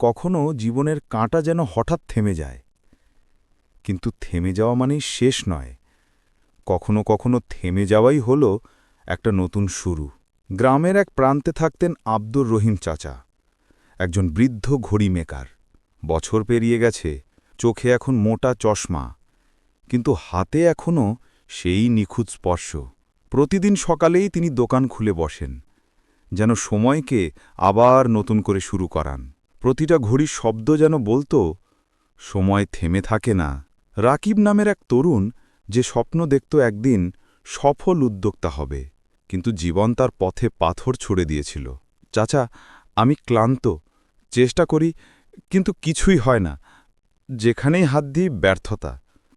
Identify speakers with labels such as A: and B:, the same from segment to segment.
A: কখনো জীবনের কাঁটা যেন হঠাৎ থেমে যায়, কিন্তু থেমে যাওয়া মানেই শেষ নয়। কখনো কখনো থেমে যাওয়াই হলো একটা নতুন শুরু। গ্রামের এক প্রান্তে থাকতেন আব্দুর রহিম চাচা, একজন বৃদ্ধ ঘড়ি মেকার। বছর পেরিয়ে গেছে, চোখে এখন মোটা চশমা, কিন্তু হাতে এখনও সেই নিখুঁত স্পর্শ। প্রতিদিন সকালেই তিনি দোকান খুলে বসেন, যেন সময়কে আবার নতুন করে শুরু করান। প্রতিটা ঘড়ির শব্দ যেন বলতো, সময় থেমে থাকে না। রাকিব নামের এক তরুণ, যে স্বপ্ন দেখত একদিন সফল উদ্যোক্তা হবে, কিন্তু জীবন তার পথে পাথর ছুড়ে দিয়েছিল। চাচা, আমি ক্লান্ত, চেষ্টা করি, কিন্তু কিছুই হয় না। যেখানেই হাত দিই ব্যর্থতা।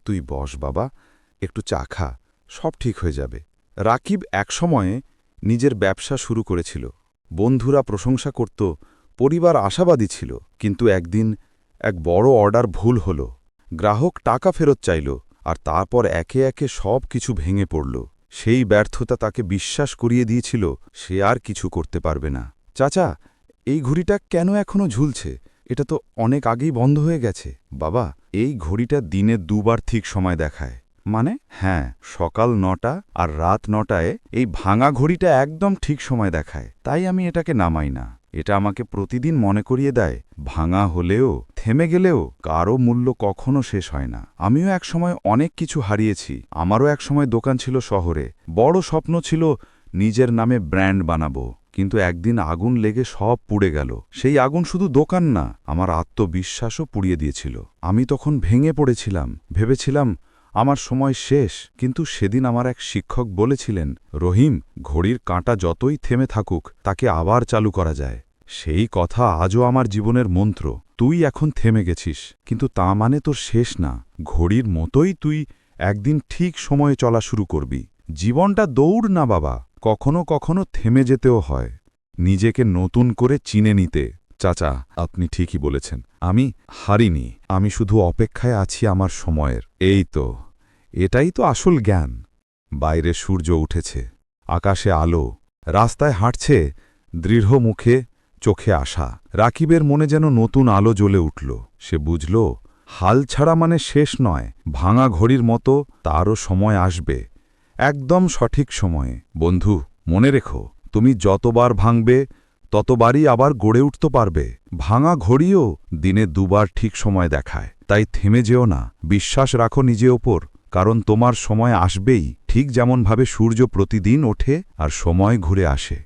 A: তুই বস বাবা, একটু চা খা, সব ঠিক হয়ে যাবে। রাকিব একসময়ে নিজের ব্যবসা শুরু করেছিল। বন্ধুরা প্রশংসা করত, পরিবার আশাবাদী ছিল। কিন্তু একদিন এক বড় অর্ডার ভুল হল। গ্রাহক টাকা ফেরত চাইল, আর তারপর একে একে সব কিছু ভেঙে পড়ল। সেই ব্যর্থতা তাকে বিশ্বাস করিয়ে দিয়েছিল সে আর কিছু করতে পারবে না। চাচা, এই ঘড়িটা কেন এখনো ঝুলছে? এটা তো অনেক আগেই বন্ধ হয়ে গেছে। বাবা, এই ঘড়িটা দিনে দুবার ঠিক সময় দেখায়। মানে? হ্যাঁ, সকাল ৯টা আর রাত ৯টায় এই ভাঙা ঘড়িটা একদম ঠিক সময় দেখায়। তাই আমি এটাকে নামাই না। এটা আমাকে প্রতিদিন মনে করিয়ে দেয়, ভাঙা হলেও, থেমে গেলেও কারও মূল্য কখনো শেষ হয় না। আমিও একসময় অনেক কিছু হারিয়েছি। আমারও একসময় দোকান ছিল শহরে, বড় স্বপ্ন ছিল নিজের নামে ব্র্যান্ড বানাবো। কিন্তু একদিন আগুন লেগে সব পুড়ে গেল। সেই আগুন শুধু দোকান না, আমার আত্মবিশ্বাসও পুড়িয়ে দিয়েছিল। আমি তখন ভেঙে পড়েছিলাম, ভেবেছিলাম আমার সময় শেষ। কিন্তু সেদিন আমার এক শিক্ষক বলেছিলেন, রহিম, ঘড়ির কাঁটা যতই থেমে থাকুক, তাকে আবার চালু করা যায়। সেই কথা আজও আমার জীবনের মন্ত্র। তুই এখন থেমে গেছিস, কিন্তু তা মানে তোর শেষ না। ঘড়ির মতোই তুই একদিন ঠিক সময়ে চলা শুরু করবি। জীবনটা দৌড় না বাবা, কখনো কখনো থেমে যেতেও হয়, নিজেকে নতুন করে চিনে নিতে। চাচা, আপনি ঠিকই বলেছেন। আমি হারিনি, আমি শুধু অপেক্ষায় আছি আমার সময়ের। এই তো, এটাই তো আসল জ্ঞান। বাইরে সূর্য উঠেছে, আকাশে আলো, রাস্তায় হাঁটছে, দৃঢ় মুখে, চোখে আশা। রাকিবের মনে যেন নতুন আলো জ্বলে উঠল। সে বুঝল, হাল ছাড়া মানে শেষ নয়। ভাঙা ঘড়ির মতো তারও সময় আসবে, একদম সঠিক সময়ে। বন্ধু, মনে রেখো, তুমি যতবার ভাঙবে ততবারই আবার গড়ে উঠতে পারবে। ভাঙা ঘড়িও দিনে দুবার ঠিক সময় দেখায়। তাই থেমে যেও না, বিশ্বাস রাখো নিজে ওপর, কারণ তোমার সময় আসবেই, ঠিক যেমনভাবে সূর্য প্রতিদিন ওঠে আর সময় ঘুরে আসে।